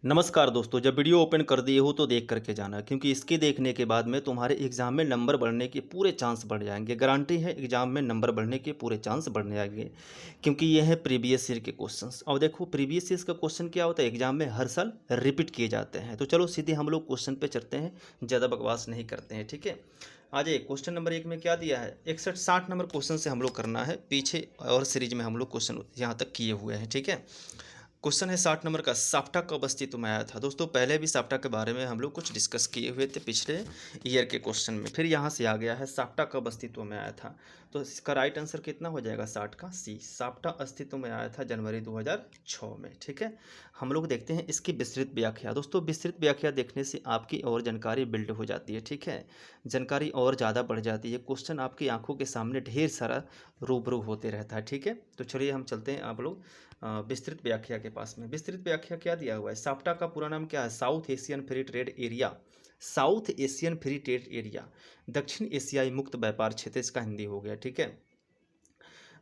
नमस्कार दोस्तों, जब वीडियो ओपन कर दिए हो तो देख करके जाना, क्योंकि इसके देखने के बाद में तुम्हारे एग्ज़ाम में नंबर बढ़ने के पूरे चांस बढ़ जाएंगे। गारंटी है एग्ज़ाम में नंबर बढ़ने के पूरे चांस बढ़ जाएंगे, क्योंकि ये है प्रीवियस ईयर के क्वेश्चंस। और देखो प्रीवियस ईयर का क्वेश्चन क्या होता है, एग्ज़ाम में हर साल रिपीट किए जाते हैं। तो चलो सीधे हम लोग क्वेश्चन पे चलते हैं, ज़्यादा बकवास नहीं करते हैं, ठीक है। आ जाइए, क्वेश्चन नंबर 1 में क्या दिया है, 61-60 नंबर क्वेश्चन से हम लोग करना है। पीछे और सीरीज में हम लोग क्वेश्चन यहाँ तक किए हुए हैं, ठीक है। क्वेश्चन है 60 नंबर का, साप्टा कब अस्तित्व में आया था। दोस्तों पहले भी साप्टा के बारे में हम लोग कुछ डिस्कस किए हुए थे पिछले ईयर के क्वेश्चन में, फिर यहाँ से आ गया है साप्टा कब अस्तित्व में आया था। तो इसका राइट आंसर कितना हो जाएगा, 60 का सी। साप्टा अस्तित्व में आया था जनवरी 2006 में, ठीक है। हम लोग देखते हैं इसकी विस्तृत व्याख्या। दोस्तों विस्तृत व्याख्या देखने से आपकी और जानकारी बिल्ड हो जाती है, ठीक है। जानकारी और ज़्यादा बढ़ जाती है, क्वेश्चन आपकी आंखों के सामने ढेर सारा रूबरू होते रहता है, ठीक है। तो चलिए हम चलते हैं आप लोग विस्तृत व्याख्या के पास में। विस्तृत व्याख्या क्या दिया हुआ है, साप्टा का पूरा नाम क्या है, south Asian free trade area. South Asian free trade area, दक्षिण एशियाई मुक्त व्यापार क्षेत्र इसका हिंदी हो गया, ठीक है।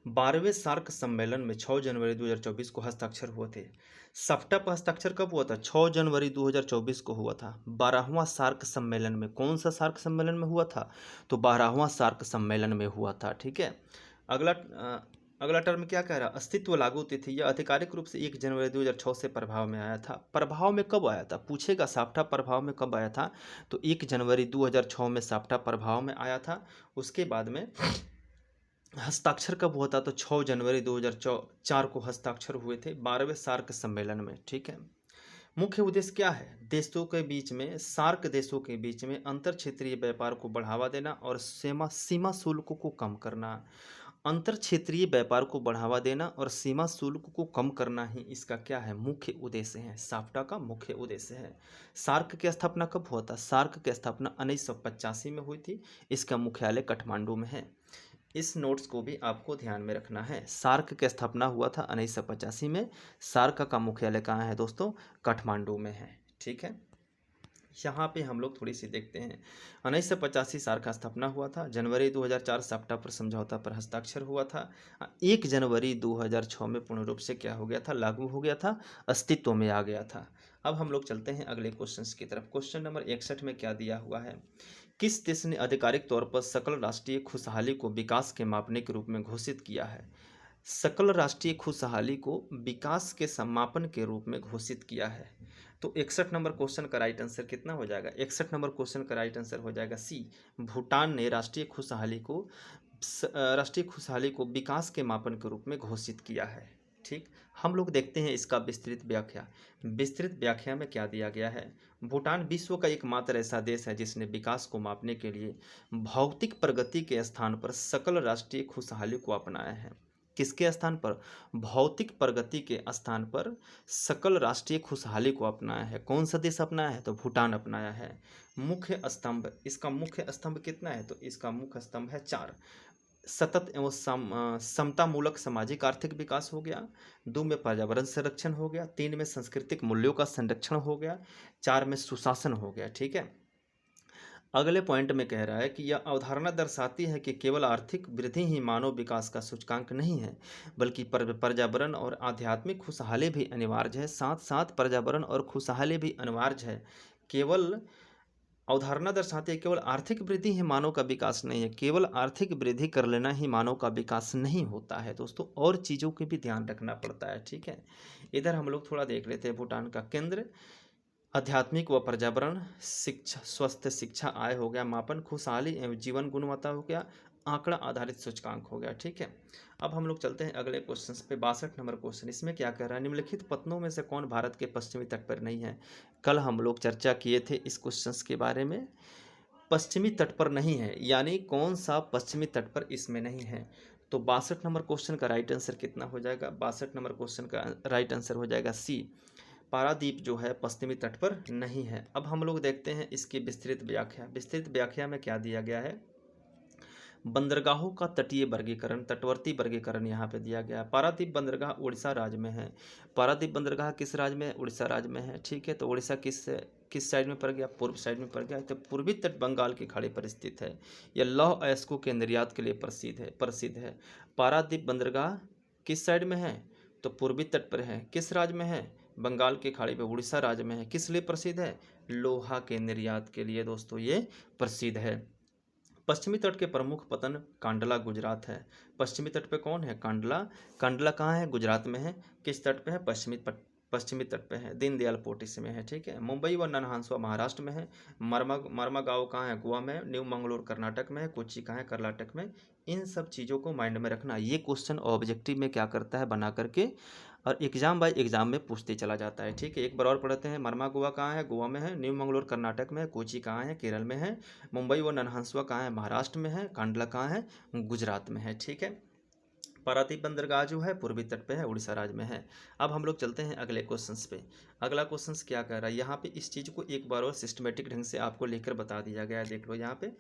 12वें सार्क सम्मेलन में 6 जनवरी 2024 को हस्ताक्षर हुए थे। साप्टा पर हस्ताक्षर कब हुआ था, 6 जनवरी 2024 को हुआ था। 12वां सार्क सम्मेलन में, कौन सा सार्क सम्मेलन में हुआ था, तो 12वां सार्क सम्मेलन में हुआ था, ठीक है। अगला अगला टर्म क्या कह रहा है, अस्तित्व लागू तिथि, यह आधिकारिक रूप से 1 जनवरी 2006 से प्रभाव में आया था। प्रभाव में कब आया था, पूछेगा साप्टा प्रभाव में कब आया था, तो 1 जनवरी 2006 में साप्टा प्रभाव में आया था। उसके बाद में हस्ताक्षर कब हुआ था, तो 6 जनवरी 2004 को हस्ताक्षर हुए थे 12वें सार्क सम्मेलन में, ठीक है। मुख्य उद्देश्य क्या है, देशों के बीच में, सार्क देशों के बीच में अंतर क्षेत्रीय व्यापार को बढ़ावा देना और सीमा सीमा शुल्क को कम करना। अंतर क्षेत्रीय व्यापार को बढ़ावा देना और सीमा शुल्क को कम करना ही इसका क्या है, मुख्य उद्देश्य है, साप्टा का मुख्य उद्देश्य है। सार्क की स्थापना कब हुआ था, सार्क की स्थापना 1985 में हुई थी। इसका मुख्यालय काठमांडू में है। इस नोट्स को भी आपको ध्यान में रखना है। सार्क की स्थापना हुआ था 1985 में। सार्क का मुख्यालय कहाँ है दोस्तों, काठमांडू में है, ठीक है। यहाँ पे हम लोग थोड़ी सी देखते हैं। 1985 सार्क का स्थापना हुआ था। जनवरी 2004 साप्टा पर समझौता पर हस्ताक्षर हुआ था। 1 जनवरी 2006 में पूर्ण रूप से क्या हो गया था, लागू हो गया था, अस्तित्व में आ गया था। अब हम लोग चलते हैं अगले क्वेश्चन की तरफ। क्वेश्चन नंबर 61 में क्या दिया हुआ है, किस देश ने आधिकारिक तौर पर सकल राष्ट्रीय खुशहाली को विकास के मापने के रूप में घोषित किया है। सकल राष्ट्रीय खुशहाली को विकास के समापन के रूप में घोषित किया है। तो 61 नंबर क्वेश्चन का राइट आंसर कितना हो जाएगा, 61 नंबर क्वेश्चन का राइट आंसर हो जाएगा सी। भूटान ने राष्ट्रीय खुशहाली को विकास के मापन के रूप में घोषित किया है, ठीक। हम लोग देखते हैं इसका विस्तृत व्याख्या। विस्तृत व्याख्या में क्या दिया गया है, भूटान विश्व का एकमात्र ऐसा देश है जिसने विकास को मापने के लिए भौतिक प्रगति के स्थान पर सकल राष्ट्रीय खुशहाली को अपनाया है। किसके स्थान पर, भौतिक प्रगति के स्थान पर सकल राष्ट्रीय खुशहाली को अपनाया है। कौन सा देश अपनाया है, तो भूटान अपनाया है। मुख्य स्तंभ, इसका मुख्य स्तंभ कितना है, तो इसका मुख्य स्तंभ है 4। सतत एवं समतामूलक सामाजिक आर्थिक विकास हो गया। 2 में पर्यावरण संरक्षण हो गया। 3 में सांस्कृतिक मूल्यों का संरक्षण हो गया। 4 में सुशासन हो गया, ठीक है। अगले पॉइंट में कह रहा है कि यह अवधारणा दर्शाती है कि केवल आर्थिक वृद्धि ही मानव विकास का सूचकांक नहीं है, बल्कि पर्यावरण और आध्यात्मिक खुशहाली भी अनिवार्य है। साथ साथ पर्यावरण और खुशहाली भी अनिवार्य है। केवल अवधारणा दर्शाती है केवल आर्थिक वृद्धि ही मानव का विकास नहीं है, केवल आर्थिक वृद्धि कर लेना ही मानव का विकास नहीं होता है दोस्तों, और चीज़ों की भी ध्यान रखना पड़ता है, ठीक है। इधर हम लोग थोड़ा देख लेते हैं। भूटान का केंद्र आध्यात्मिक व पर्यावरण, शिक्षा, स्वस्थ शिक्षा, आय हो गया, मापन खुशहाली एवं जीवन गुणवत्ता हो गया, आंकड़ा आधारित सूचकांक हो गया, ठीक है। अब हम लोग चलते हैं अगले क्वेश्चन पे। 62 नंबर क्वेश्चन, इसमें क्या कह रहा है, निम्नलिखित पत्तनों में से कौन भारत के पश्चिमी तट पर नहीं है। कल हम लोग चर्चा किए थे इस क्वेश्चन के बारे में। पश्चिमी तट पर नहीं है, यानी कौन सा पश्चिमी तट पर इसमें नहीं है। तो 62 नंबर क्वेश्चन का राइट आंसर कितना हो जाएगा, 62 नंबर क्वेश्चन का राइट आंसर हो जाएगा सी। पारादीप जो है पश्चिमी तट पर नहीं है। अब हम लोग देखते हैं इसकी विस्तृत व्याख्या। विस्तृत व्याख्या में क्या दिया गया है, बंदरगाहों का तटीय वर्गीकरण, तटवर्ती वर्गीकरण यहाँ पे दिया गया है। पारादीप बंदरगाह उड़ीसा राज्य में है। पारादीप बंदरगाह किस राज्य में है, उड़ीसा राज्य में है, ठीक है। तो उड़ीसा किस साइड में पड़ गया, पूर्व साइड में पड़ गया। तो पूर्वी तट बंगाल की खाड़ी पर स्थित है। यह लौह अयस्कों के निर्यात के लिए प्रसिद्ध है। पारादीप बंदरगाह किस साइड में है, तो पूर्वी तट पर है। किस राज्य में है, बंगाल की खाड़ी पे उड़ीसा राज्य में है। किस लिए प्रसिद्ध है? लोहा के निर्यात के लिए दोस्तों ये प्रसिद्ध है। पश्चिमी तट के प्रमुख पतन कांडला गुजरात है। पश्चिमी तट पे कौन है? कांडला। कांडला कहाँ है? गुजरात में है। किस तट पे है? पश्चिमी तट पे है, दीनदयाल पोर्टिस में है। ठीक है। मुंबई व नन्हांसवा महाराष्ट्र में है। मरमा गांव कहाँ है? गोवा में। न्यू मंगलोर कर्नाटक में है। कोच्चि कहाँ है? कर्नाटक में। इन सब चीज़ों को माइंड में रखना। ये क्वेश्चन ऑब्जेक्टिव में क्या करता है बना करके, और एग्जाम बाय एग्जाम में पूछते चला जाता है। ठीक है। एक बार और पढ़ते हैं। मरमा गोवा कहाँ है? गोवा में है। न्यू मंगलोर कर्नाटक में है। कोच्चि कहाँ है? केरल में है। मुंबई व नन्हांसवा कहाँ है? महाराष्ट्र में है। कांडला कहाँ है? गुजरात में है। ठीक है। पारादीप बंदरगाह जो है पूर्वी तट पे है, उड़ीसा राज्य में है। अब हम लोग चलते हैं अगले क्वेश्चंस पे। अगला क्वेश्चंस क्या कह रहा है यहाँ पे, इस चीज़ को एक बार और सिस्टमेटिक ढंग से आपको लेकर बता दिया गया है। देख लो यहाँ पे,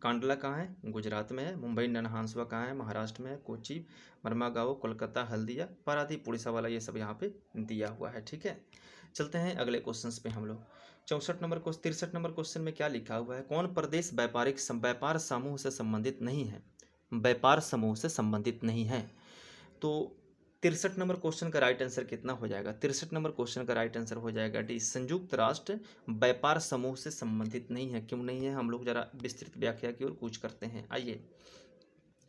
कांडला कहाँ है? गुजरात में है। मुंबई नन्हांसवा कहाँ है? महाराष्ट्र में है। कोच्चि, मरमागांव, कोलकाता, हल्दिया, पारादीप, उड़ीसा वाला, ये सब यहाँ पे दिया हुआ है। ठीक है। चलते हैं अगले क्वेश्चंस पे हम लोग। 63 नंबर क्वेश्चन में क्या लिखा हुआ है? कौन प्रदेश व्यापार समूह से संबंधित नहीं है? व्यापार समूह से संबंधित नहीं है। तो 63 नंबर क्वेश्चन का राइट आंसर कितना हो जाएगा? 63 नंबर क्वेश्चन का राइट आंसर हो जाएगा डी, संयुक्त राष्ट्र व्यापार समूह से संबंधित नहीं है। क्यों नहीं है? हम लोग जरा विस्तृत व्याख्या की ओर कूच करते हैं। आइए,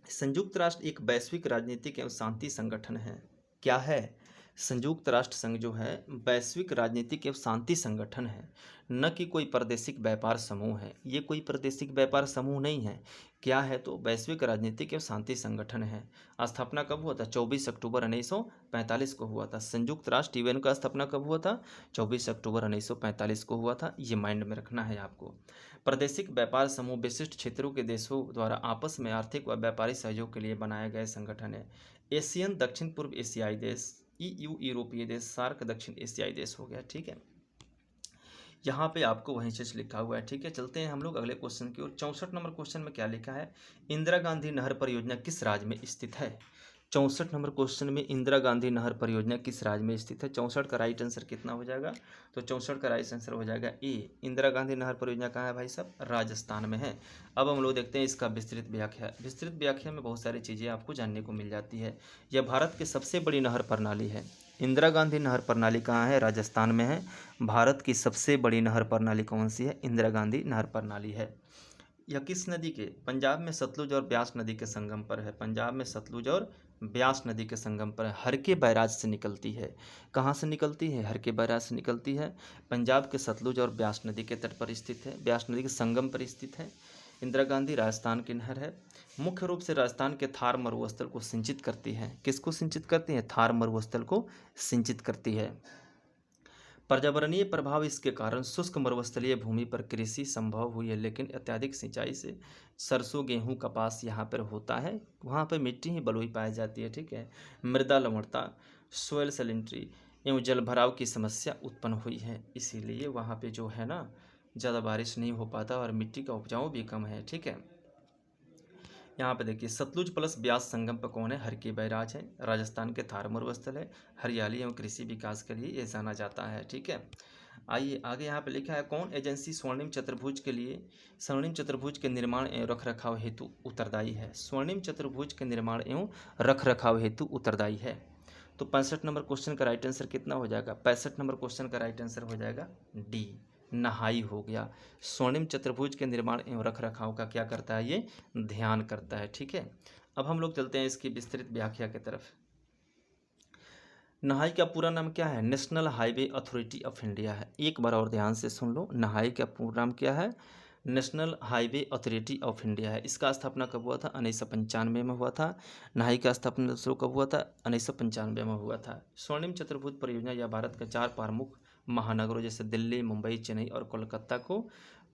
संयुक्त राष्ट्र एक वैश्विक राजनीतिक एवं शांति संगठन है। क्या है? संयुक्त राष्ट्र संघ जो है वैश्विक राजनीतिक एवं शांति संगठन है, न कि कोई प्रादेशिक व्यापार समूह है। ये कोई प्रादेशिक व्यापार समूह नहीं है। क्या है? तो वैश्विक राजनीतिक एवं शांति संगठन है। स्थापना कब हुआ था? 24 अक्टूबर 1945 को हुआ था। संयुक्त राष्ट्र यूएन का स्थापना कब हुआ था? 24 अक्टूबर 1945 को हुआ था। ये माइंड में रखना है आपको। प्रादेशिक व्यापार समूह विशिष्ट क्षेत्रों के देशों द्वारा आपस में आर्थिक व व्यापारिक सहयोग के लिए बनाए गए संगठन है। एशियन दक्षिण पूर्व एशियाई देश, ईयू यूरोपीय देश, सार्क दक्षिण एशियाई देश हो गया। ठीक है। यहाँ पे आपको वहीं से लिखा हुआ है। ठीक है। चलते हैं हम लोग अगले क्वेश्चन की ओर। 64 नंबर क्वेश्चन में क्या लिखा है? इंदिरा गांधी नहर परियोजना किस राज्य में स्थित है? 64 नंबर क्वेश्चन में इंदिरा गांधी नहर परियोजना किस राज्य में स्थित है? 64 का राइट आंसर कितना हो जाएगा? तो 64 का राइट आंसर हो जाएगा ए, इंदिरा गांधी नहर परियोजना कहाँ है भाई साहब? राजस्थान में है। अब हम लोग देखते हैं इसका विस्तृत व्याख्या। विस्तृत व्याख्या में बहुत सारी चीज़ें आपको जानने को मिल जाती है। यह भारत की सबसे बड़ी नहर प्रणाली है। इंदिरा गांधी नहर प्रणाली कहाँ है? राजस्थान में है। भारत की सबसे बड़ी नहर प्रणाली कौन सी है? इंदिरा गांधी नहर प्रणाली है। यह किस नदी के? पंजाब में सतलुज और ब्यास नदी के संगम पर है। पंजाब में सतलुज और ब्यास नदी के संगम पर है। हर के बैराज से निकलती है। कहाँ से निकलती है? हर के बैराज से निकलती है। पंजाब के सतलुज और ब्यास नदी के तट पर स्थित है, ब्यास नदी के संगम पर स्थित है। इंदिरा गांधी राजस्थान की नहर है। मुख्य रूप से राजस्थान के थार मरुस्थल को सिंचित करती है। किसको सिंचित करती है? थार मरुस्थल को सिंचित करती है। पर्यावरणीय प्रभाव इसके कारण शुष्क मरुस्थलीय भूमि पर कृषि संभव हुई है, लेकिन अत्यधिक सिंचाई से सरसों, गेहूं, कपास यहाँ पर होता है। वहाँ पर मिट्टी ही बलुई पाई जाती है। ठीक है। मृदा लवणता, सोयल सैलिनिटी एवं जलभराव की समस्या उत्पन्न हुई है, इसीलिए वहाँ पे जो है ना ज़्यादा बारिश नहीं हो पाता और मिट्टी का उपजाऊ भी कम है। ठीक है। यहाँ पे देखिए, सतलुज प्लस ब्यास संगम पर कौन है? हर की बैराज है। राजस्थान के थार मरुस्थल है। हरियाली एवं कृषि विकास के लिए ये जाना जाता है। ठीक है। आइए आगे, यहाँ पे लिखा है कौन एजेंसी स्वर्णिम चतुर्भुज के लिए, स्वर्णिम चतुर्भुज के निर्माण एवं रखरखाव हेतु उत्तरदायी है? स्वर्णिम चतुर्भुज के निर्माण एवं रखरखाव हेतु उत्तरदायी है। तो 65 नंबर क्वेश्चन का राइट आंसर कितना हो जाएगा? 65 नंबर क्वेश्चन का राइट आंसर हो जाएगा डी, नहाई हो गया। स्वर्णिम चतुर्भुज के निर्माण एवं रखरखाव का क्या करता है? ये ध्यान करता है। ठीक है। अब हम लोग चलते हैं इसकी विस्तृत व्याख्या की तरफ। नहाई का पूरा नाम क्या है? National highway authority of India है। एक बार और ध्यान से सुन लो, नहाई का पूरा नाम क्या है? National highway authority of India है। इसका स्थापना कब हुआ था? 1995 में हुआ था। नहाई का स्थापना शुरू कब हुआ था? 1995 में हुआ था। स्वर्णिम चतुर्भुज परियोजना या भारत के 4 प्रमुख महानगरों जैसे दिल्ली, मुंबई, चेन्नई और कोलकाता को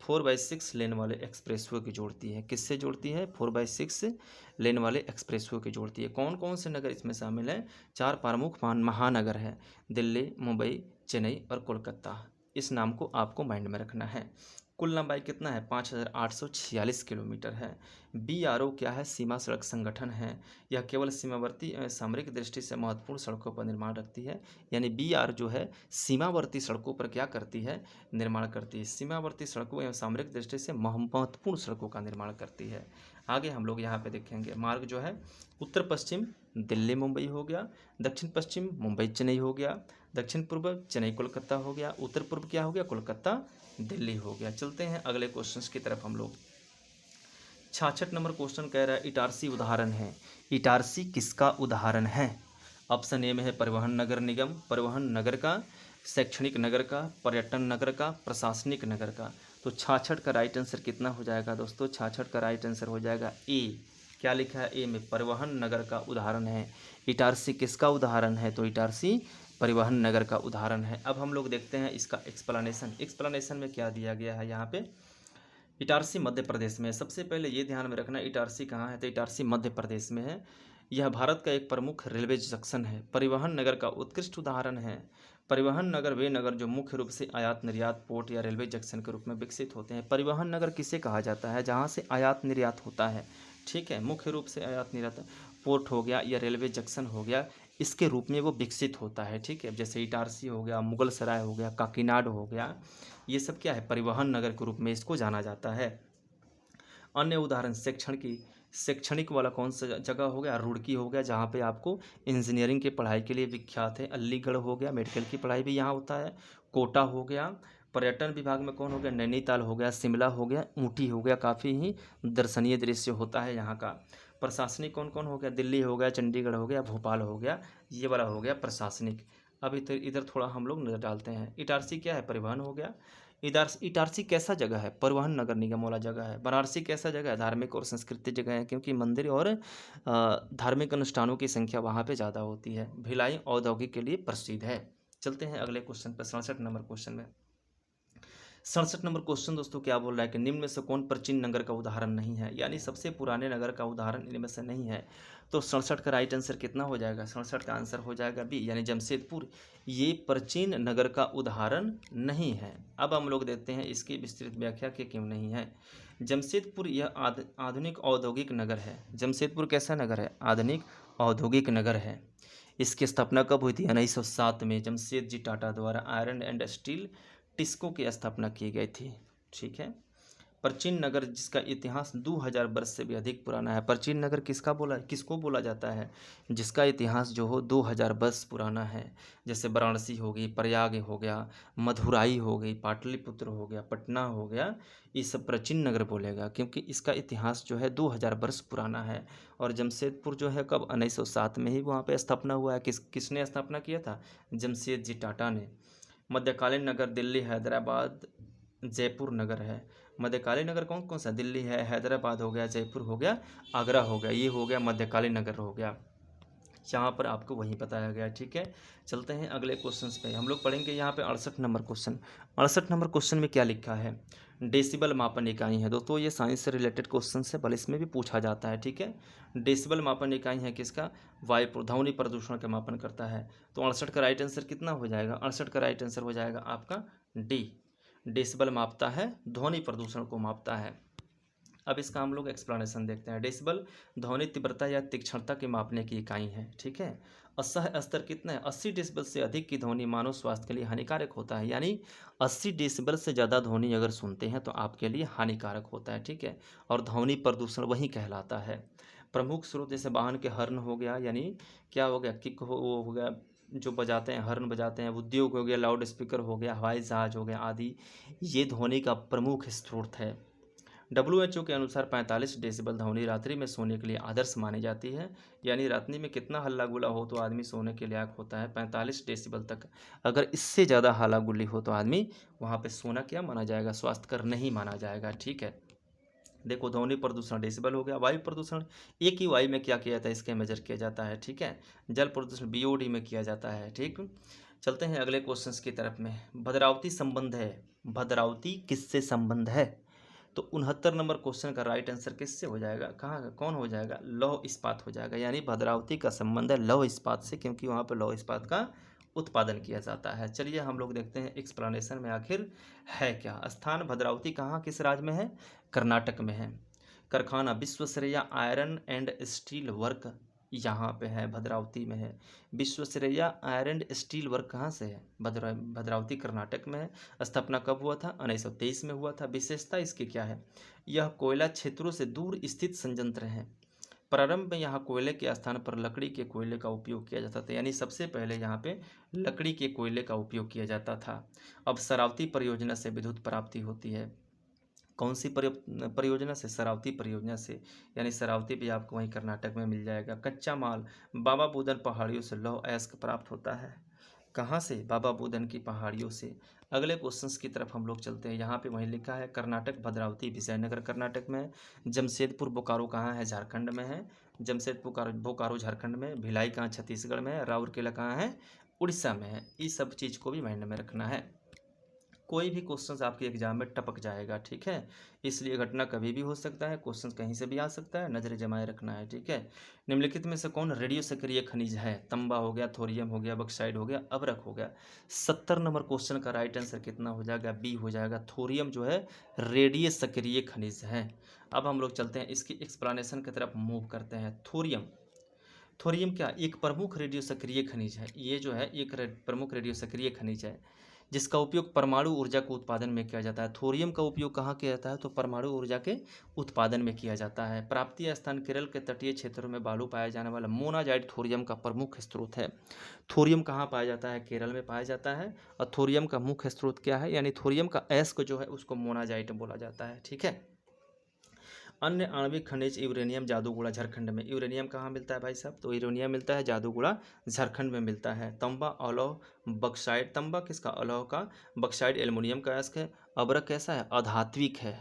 4x6 लेन वाले एक्सप्रेसवे की जोड़ती है। किससे जोड़ती है? 4x6 लेन वाले एक्सप्रेसवे की जोड़ती है। कौन कौन से नगर इसमें शामिल हैं? 4 प्रमुख महानगर हैं, दिल्ली, मुंबई, चेन्नई और कोलकाता। इस नाम को आपको माइंड में रखना है। कुल लंबाई कितना है? 5846 किलोमीटर है। BRO क्या है? सीमा सड़क संगठन है। यह केवल सीमावर्ती सामरिक दृष्टि से महत्वपूर्ण सड़कों पर निर्माण रखती है। यानी BR जो है सीमावर्ती सड़कों पर क्या करती है? निर्माण करती है। सीमावर्ती सड़कों एवं सामरिक दृष्टि से महत्वपूर्ण सड़कों का निर्माण करती है। आगे हम लोग यहाँ पे देखेंगे मार्ग जो है उत्तर पश्चिम दिल्ली मुंबई हो गया, दक्षिण पश्चिम मुंबई चेन्नई हो गया, दक्षिण पूर्व चेन्नई कोलकाता हो गया, उत्तर पूर्व क्या हो गया, कोलकाता दिल्ली हो गया। चलते हैं अगले क्वेश्चंस की तरफ हम लोग। 66 नंबर क्वेश्चन कह रहा है इटारसी उदाहरण है। इटारसी किसका उदाहरण है? ऑप्शन ए में है परिवहन नगर निगम, परिवहन नगर का, शैक्षणिक नगर का, पर्यटन नगर का, प्रशासनिक नगर का। तो 66 का राइट आंसर कितना हो जाएगा दोस्तों? 66 का राइट आंसर हो जाएगा ए। क्या लिखा है ए में? परिवहन नगर का उदाहरण है। इटारसी किसका उदाहरण है? तो इटारसी परिवहन नगर का उदाहरण है। अब हम लोग देखते हैं इसका एक्सप्लेनेशन। एक्सप्लेनेशन में क्या दिया गया है यहाँ पे? इटारसी मध्य प्रदेश में है। सबसे पहले ये ध्यान में रखना इटारसी कहाँ है, तो इटारसी मध्य प्रदेश में है। यह भारत का एक प्रमुख रेलवे जंक्शन है। परिवहन नगर का उत्कृष्ट उदाहरण है। परिवहन नगर वे नगर जो मुख्य रूप से आयात निर्यात पोर्ट या रेलवे जंक्शन के रूप में विकसित होते हैं। परिवहन नगर किसे कहा जाता है? जहाँ से आयात निर्यात होता है, ठीक है, मुख्य रूप से आयात निर्यात पोर्ट हो गया या रेलवे जंक्शन हो गया, इसके रूप में वो विकसित होता है, ठीक है। जैसे इटारसी हो गया, मुगल सराय हो गया, काकीनाड हो गया, ये सब क्या है? परिवहन नगर के रूप में इसको जाना जाता है। अन्य उदाहरण शैक्षणिक वाला कौन सा जगह हो गया? रुड़की हो गया, जहाँ पे आपको इंजीनियरिंग की पढ़ाई के लिए विख्यात है। अलीगढ़ हो गया, मेडिकल की पढ़ाई भी यहाँ होता है। कोटा हो गया। पर्यटन विभाग में कौन हो गया? नैनीताल हो गया, शिमला हो गया, ऊटी हो गया, काफ़ी ही दर्शनीय दृश्य होता है यहाँ का। प्रशासनिक कौन कौन हो गया? दिल्ली हो गया, चंडीगढ़ हो गया, भोपाल हो गया, ये वाला हो गया प्रशासनिक। अब इधर इधर थोड़ा हम लोग नज़र डालते हैं। इटारसी क्या है? परिवहन हो गया। इटारसी कैसा जगह है? परिवहन नगर निगम वाला जगह है। बनारसी कैसा जगह है? धार्मिक और सांस्कृतिक जगह है, क्योंकि मंदिर और धार्मिक अनुष्ठानों की संख्या वहाँ पे ज़्यादा होती है। भिलाई औद्योगिक के लिए प्रसिद्ध है। चलते हैं अगले क्वेश्चन पर, 67 नंबर क्वेश्चन में। 67 नंबर क्वेश्चन दोस्तों क्या बोल रहा है कि निम्न में से कौन प्राचीन नगर का उदाहरण नहीं है, यानी सबसे पुराने नगर का उदाहरण इनमें से नहीं है। तो 67 का राइट आंसर कितना हो जाएगा? 67 का आंसर हो जाएगा बी, यानी जमशेदपुर। ये प्राचीन नगर का उदाहरण नहीं है। अब हम लोग देखते हैं इसकी विस्तृत व्याख्या कि क्यों नहीं है। जमशेदपुर यह आधुनिक औद्योगिक नगर है। जमशेदपुर कैसा नगर है? आधुनिक औद्योगिक नगर है। इसकी स्थापना कब हुई थी? 1907 में जमशेदजी टाटा द्वारा आयरन एंड स्टील टिस्को की स्थापना की गई थी, ठीक है। प्राचीन नगर जिसका इतिहास 2000 वर्ष से भी अधिक पुराना है। प्राचीन नगर किसको बोला जाता है? जिसका इतिहास जो हो 2000 वर्ष पुराना है। जैसे वाराणसी हो गई, प्रयाग हो गया, मधुराई हो गई, पाटलिपुत्र हो गया, पटना हो गया, ये सब प्राचीन नगर बोलेगा, क्योंकि इसका इतिहास जो है 2000 वर्ष पुराना है। और जमशेदपुर जो है कब? 1907 में ही वहाँ पे स्थापना हुआ है। किसने स्थापना किया था? जमशेद जी टाटा ने। मध्यकालीन नगर दिल्ली, हैदराबाद, जयपुर नगर है। मध्यकालीन नगर कौन कौन सा? दिल्ली है, हैदराबाद हो गया, जयपुर हो गया, आगरा हो गया, ये हो गया मध्यकालीन नगर हो गया। यहाँ पर आपको वही बताया गया, ठीक है। चलते हैं अगले क्वेश्चन पे, हम लोग पढ़ेंगे यहाँ पे 68 नंबर क्वेश्चन। 68 नंबर क्वेश्चन में क्या लिखा है? डेसिबल मापन इकाई है दोस्तों, ये साइंस से रिलेटेड क्वेश्चन है, भले इसमें भी पूछा जाता है, ठीक है। डेसिबल मापन इकाई है किसका? वायु ध्वनि प्रदूषण का मापन करता है। तो 68 का राइट आंसर कितना हो जाएगा? 68 का राइट आंसर हो जाएगा आपका डी। डेसिबल मापता है, ध्वनि प्रदूषण को मापता है। अब इसका हम लोग एक्सप्लेनेशन देखते हैं। डेसिबल ध्वनि तीव्रता या तीक्ष्णता के मापने की इकाई है, ठीक है। असह्य स्तर कितना है? 80 डेसिबल से अधिक की ध्वनि मानव स्वास्थ्य के लिए हानिकारक होता है, यानी 80 डेसिबल से ज़्यादा ध्वनि अगर सुनते हैं तो आपके लिए हानिकारक होता है, ठीक है। और ध्वनि प्रदूषण वही कहलाता है। प्रमुख स्रोत जैसे वाहन के हॉर्न हो गया, यानी क्या हो गया, किक हो गया, जो बजाते हैं, हॉर्न बजाते हैं, उद्योग हो गया, लाउड स्पीकर हो गया, हवाई जहाज हो गया आदि, ये ध्वनि का प्रमुख स्रोत है। WHO के अनुसार 45 डेसिबल ध्वनि रात्रि में सोने के लिए आदर्श मानी जाती है, यानी रात्रि में कितना हल्ला गुल्ला हो तो आदमी सोने के लायक होता है? 45 डेसिबल तक। अगर इससे ज़्यादा हल्ला गुल्ली हो तो आदमी वहाँ पे सोना क्या माना जाएगा? स्वास्थ्यकर नहीं माना जाएगा, ठीक है। देखो ध्वनि प्रदूषण डेसिबल हो गया। वायु प्रदूषण एक ही वायु में क्या किया जाता है? इसके मेजर किया जाता है, ठीक है। जल प्रदूषण BOD में किया जाता है, ठीक। चलते हैं अगले क्वेश्चंस की तरफ में। भद्रावती संबंध है, भद्रावती किससे संबंध है? तो 69 नंबर क्वेश्चन का राइट आंसर किससे हो जाएगा? कहाँ का कौन हो जाएगा? लौह इस्पात हो जाएगा, यानी भद्रावती का संबंध है लौह इस्पात से, क्योंकि वहाँ पर लौह इस्पात का उत्पादन किया जाता है। चलिए हम लोग देखते हैं एक्सप्लेनेशन में आखिर है क्या। स्थान भद्रावती कहाँ, किस राज्य में है? कर्नाटक में है। कारखाना Visvesvaraya iron and steel work यहाँ पे है, भद्रावती में है। विश्वेश्वरैया आयरन स्टील वर्क कहाँ से है? भद्रावती कर्नाटक में है। स्थापना कब हुआ था? 1923 में हुआ था। विशेषता इसकी क्या है? यह कोयला क्षेत्रों से दूर स्थित संयंत्र है। प्रारंभ में यहाँ कोयले के स्थान पर लकड़ी के कोयले का उपयोग किया जाता था, यानी सबसे पहले यहाँ पे लकड़ी के कोयले का उपयोग किया जाता था। अब शरावती परियोजना से विद्युत प्राप्ति होती है। कौन सी परियोजना से? शरावती परियोजना से, यानी शरावती भी आपको वहीं कर्नाटक में मिल जाएगा। कच्चा माल बाबा बुदन पहाड़ियों से लौह अयस्क प्राप्त होता है। कहाँ से? बाबा बुदन की पहाड़ियों से। अगले क्वेश्चंस की तरफ हम लोग चलते हैं। यहाँ पे वहीं लिखा है कर्नाटक भद्रावती विजयनगर कर्नाटक में है। जमशेदपुर बोकारो कहाँ है? झारखंड में है। जमशेदपुर बोकारो झारखंड में। भिलाई कहाँ? छत्तीसगढ़ में है। राउरकेला कहाँ है? उड़ीसा में है। इस सब चीज़ को भी माइंड में रखना है। कोई भी क्वेश्चन आपके एग्जाम में टपक जाएगा, ठीक है, इसलिए घटना कभी भी हो सकता है, क्वेश्चन कहीं से भी आ सकता है, नजरें जमाए रखना है, ठीक है। निम्नलिखित में से कौन रेडियो सक्रिय खनिज है? तंबा हो गया, थोरियम हो गया, बक्साइड हो गया, अबरक हो गया। 70 नंबर क्वेश्चन का राइट आंसर कितना हो जाएगा? बी हो जाएगा। थोरियम जो है रेडियो सक्रिय खनिज है। अब हम लोग चलते हैं इसकी एक्सप्लेनेशन की तरफ मूव करते हैं। थोरियम, थोरियम क्या? एक प्रमुख रेडियो सक्रिय खनिज है। ये जो है एक प्रमुख रेडियो सक्रिय खनिज है जिसका उपयोग परमाणु ऊर्जा के उत्पादन में किया जाता है। थोरियम का उपयोग कहाँ किया जाता है? तो परमाणु ऊर्जा के उत्पादन में किया जाता है। प्राप्ति स्थान केरल के तटीय क्षेत्रों में बालू पाया जाने वाला मोनाजाइट थोरियम का प्रमुख स्रोत है। थोरियम कहाँ पाया जाता है? केरल में पाया जाता है। और थोरियम का मुख्य स्रोत क्या है? यानी थोरियम का अयस्क जो है उसको मोनाजाइट बोला जाता है, ठीक है। अन्य आणविक खनिज यूरेनियम जादूगोड़ा झारखंड में। यूरेनियम कहाँ मिलता है भाई साहब? तो यूरेनियम मिलता है जादूगोड़ा झारखंड में मिलता है। तांबा अलौह बक्साइड, तांबा किसका? अलौह का। बक्साइड एल्युमिनियम का अयस्क है। अबरक कैसा है? अधात्विक है।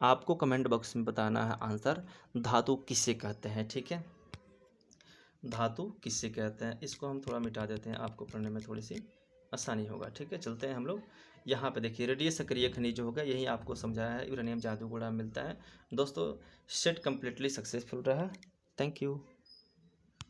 आपको कमेंट बॉक्स में बताना है आंसर। धातु किससे कहते हैं, ठीक है, धातु किससे कहते हैं। इसको हम थोड़ा मिटा देते हैं, आपको पढ़ने में थोड़ी सी आसानी होगा, ठीक है। चलते हैं हम लोग यहाँ पे, देखिए रेडियो सक्रिय खनिज जो होगा यही आपको समझाया है। यूरेनियम जादूगोड़ा मिलता है। दोस्तों सेट कम्प्लीटली सक्सेसफुल रहा। Thank you.